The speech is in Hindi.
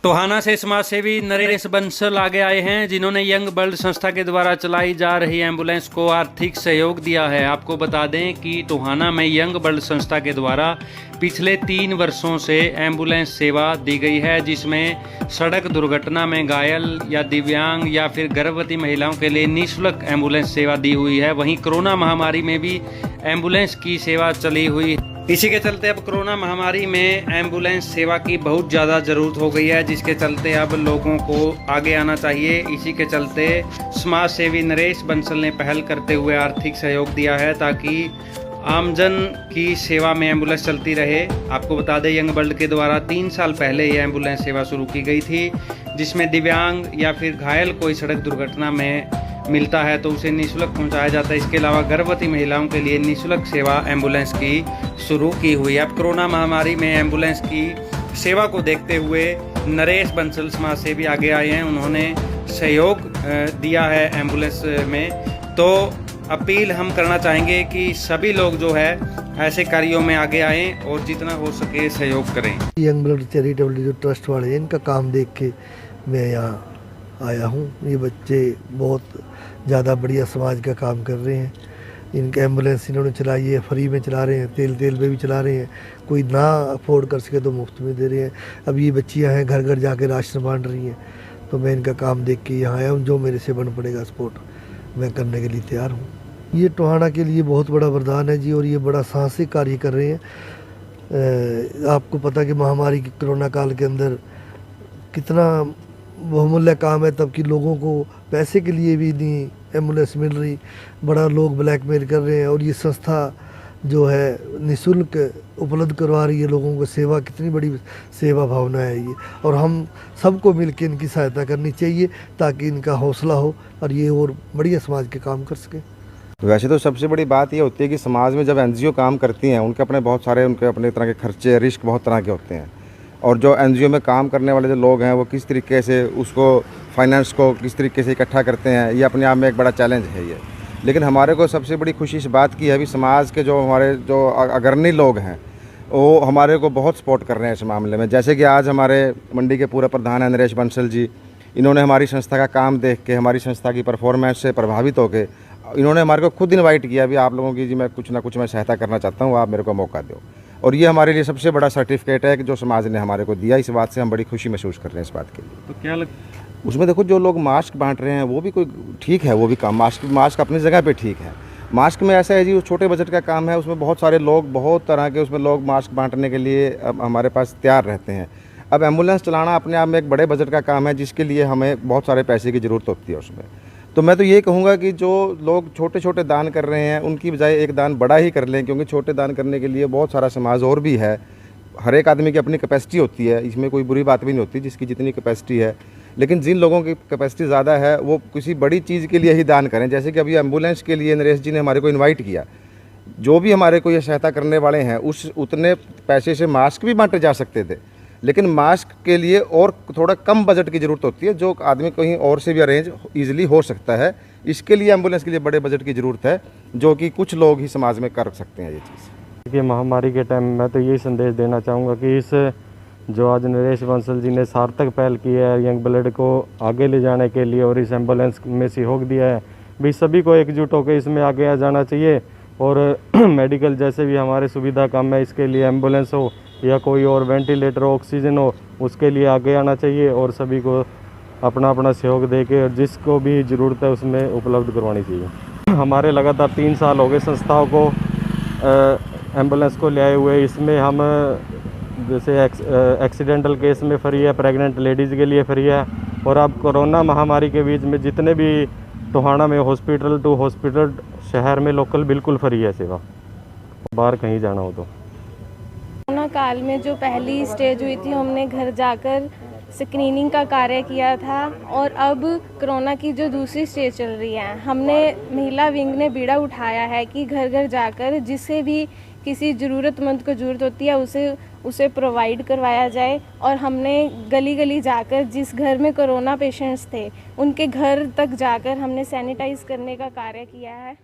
टोहाना से समाजसेवी नरेश बंसल आगे आए हैं, जिन्होंने यंग बर्ड संस्था के द्वारा चलाई जा रही एम्बुलेंस को आर्थिक सहयोग दिया है। आपको बता दें कि टोहाना में यंग बर्ड संस्था के द्वारा पिछले 3 वर्षों से एम्बुलेंस सेवा दी गई है, जिसमें सड़क दुर्घटना में घायल या दिव्यांग या फिर गर्भवती महिलाओं के लिए निःशुल्क एम्बुलेंस सेवा दी हुई है। वहीं कोरोना महामारी में भी एम्बुलेंस की सेवा चली हुई। इसी के चलते अब कोरोना महामारी में एम्बुलेंस सेवा की बहुत ज़्यादा ज़रूरत हो गई है, जिसके चलते अब लोगों को आगे आना चाहिए। इसी के चलते समाज सेवी नरेश बंसल ने पहल करते हुए आर्थिक सहयोग दिया है, ताकि आमजन की सेवा में एम्बुलेंस चलती रहे। आपको बता दें, यंग बर्ड के द्वारा 3 साल पहले ये एम्बुलेंस सेवा शुरू की गई थी, जिसमें दिव्यांग या फिर घायल कोई सड़क दुर्घटना में मिलता है तो उसे निःशुल्क पहुंचाया जाता है। इसके अलावा गर्भवती महिलाओं के लिए निःशुल्क सेवा एम्बुलेंस की शुरू की हुई है। अब कोरोना महामारी में एम्बुलेंस की सेवा को देखते हुए नरेश बंसल समाज से भी आगे आए हैं। उन्होंने सहयोग दिया है एम्बुलेंस में। तो अपील हम करना चाहेंगे कि सभी लोग जो है ऐसे कार्यों में आगे आएं और जितना हो सके सहयोग करें। यंग ब्लड चैरिटेबल जो ट्रस्ट वाले हैं, इनका काम देख के मैं यहाँ आया हूँ। ये बच्चे बहुत ज़्यादा बढ़िया समाज का काम कर रहे हैं। इनका एम्बुलेंस इन्होंने चलाई है, फ्री में चला रहे हैं, तेल पे भी चला रहे हैं। कोई ना अफोर्ड कर सके तो मुफ्त में दे रहे हैं। अब ये बच्चियाँ हैं, घर घर जाके राशन बांट रही हैं। तो मैं इनका काम देख के यहाँ आया हूँ। जो मेरे से बन पड़ेगा सपोर्ट मैं करने के लिए तैयार हूँ। ये टोहाना के लिए बहुत बड़ा वरदान है जी, और ये बड़ा साहसिक कार्य कर रहे हैं। आपको पता कि महामारी की कोरोना काल के अंदर कितना बहुमूल्य काम है, तब कि लोगों को पैसे के लिए भी नहीं एम्बुलेंस मिल रही, बड़ा लोग ब्लैकमेल कर रहे हैं। और ये संस्था जो है निःशुल्क उपलब्ध करवा रही है लोगों को सेवा। कितनी बड़ी सेवा भावना है ये, और हम सबको मिलकर इनकी सहायता करनी चाहिए, ताकि इनका हौसला हो और ये और बढ़िया समाज के काम कर सके। वैसे तो सबसे बड़ी बात ये होती है कि समाज में जब एनजीओ काम करती हैं, उनके अपने बहुत सारे उनके अपने तरह के खर्चे, रिस्क बहुत तरह के होते हैं। और जो एनजीओ में काम करने वाले जो लोग हैं, वो किस तरीके से उसको फाइनेंस को किस तरीके से इकट्ठा करते हैं, ये अपने आप में एक बड़ा चैलेंज है ये। लेकिन हमारे को सबसे बड़ी खुशी इस बात की है अभी समाज के जो हमारे जो अग्रणी लोग हैं, वो हमारे को बहुत सपोर्ट कर रहे हैं इस मामले में। जैसे कि आज हमारे मंडी के पूरे प्रधान हैं नरेश बंसल जी, इन्होंने हमारी संस्था का काम देख के, हमारी संस्था की परफॉर्मेंस से प्रभावित होकर इन्होंने हमारे को खुद इनवाइट किया, भी आप लोगों की जी मैं कुछ ना कुछ मैं सहायता करना चाहता हूँ, आप मेरे को मौका दो। और ये हमारे लिए सबसे बड़ा सर्टिफिकेट है कि जो समाज ने हमारे को दिया। इस बात से हम बड़ी खुशी महसूस कर रहे हैं इस बात के लिए। तो क्या उसमें देखो, जो लोग मास्क बांट रहे हैं वो भी कोई ठीक है, वो भी काम मास्क अपनी जगह पे ठीक है। मास्क में ऐसा है जी, वो छोटे बजट का काम है, उसमें बहुत सारे लोग बहुत तरह के उसमें लोग मास्क बांटने के लिए अब हमारे पास तैयार रहते हैं। अब एम्बुलेंस चलाना अपने आप में एक बड़े बजट का काम है, जिसके लिए हमें बहुत सारे पैसे की ज़रूरत होती है उसमें। तो मैं तो ये कहूँगा कि जो लोग छोटे छोटे दान कर रहे हैं, उनकी बजाय एक दान बड़ा ही कर लें, क्योंकि छोटे दान करने के लिए बहुत सारा समाज और भी है। हर एक आदमी की अपनी कैपेसिटी होती है, इसमें कोई बुरी बात भी नहीं होती जिसकी जितनी कैपेसिटी है। लेकिन जिन लोगों की कैपेसिटी ज़्यादा है, वो किसी बड़ी चीज़ के लिए ही दान करें। जैसे कि अभी एम्बुलेंस के लिए नरेश जी ने हमारे को इन्वाइट किया। जो भी हमारे को ये सहायता करने वाले हैं, उस उतने पैसे से मास्क भी बांटे जा सकते थे, लेकिन मास्क के लिए और थोड़ा कम बजट की ज़रूरत होती है, जो आदमी कहीं और से भी अरेंज ईजिली हो सकता है। इसके लिए एम्बुलेंस के लिए बड़े बजट की ज़रूरत है, जो कि कुछ लोग ही समाज में कर सकते हैं ये चीज़। देखिए, महामारी के टाइम मैं तो यही संदेश देना चाहूँगा कि इस जो आज नरेश बंसल जी ने सार्थक पहल की है यंग ब्लड को आगे ले जाने के लिए, और इस एम्बुलेंस में सहयोग दिया है, भी सभी को एकजुट होकर इसमें आगे आ जाना चाहिए। और मेडिकल जैसे भी हमारे सुविधा कम है, इसके लिए एम्बुलेंस हो या कोई और वेंटिलेटर हो, ऑक्सीजन हो, उसके लिए आगे आना चाहिए और सभी को अपना अपना सहयोग दे के, और जिसको भी ज़रूरत है उसमें उपलब्ध करवानी चाहिए। हमारे लगातार 3 साल हो गए संस्थाओं को एम्बुलेंस को ले आए हुए। इसमें हम जैसे एक्सीडेंटल केस में फ्री है, प्रेग्नेंट लेडीज़ के लिए फ्री है। और अब कोरोना महामारी के बीच में जितने भी टोहाना में हॉस्पिटल टू हॉस्पिटल शहर में लोकल बिल्कुल फ्री है सेवा, बाहर कहीं जाना हो तो। कोरोना काल में जो पहली स्टेज हुई थी, हमने घर जाकर स्क्रीनिंग का कार्य किया था, और अब कोरोना की जो दूसरी स्टेज चल रही है, हमने महिला विंग ने बीड़ा उठाया है कि घर घर जाकर जिसे भी किसी ज़रूरतमंद को ज़रूरत होती है उसे प्रोवाइड करवाया जाए। और हमने गली गली जाकर जिस घर में कोरोना पेशेंट्स थे, उनके घर तक जाकर हमने सैनिटाइज करने का कार्य किया है।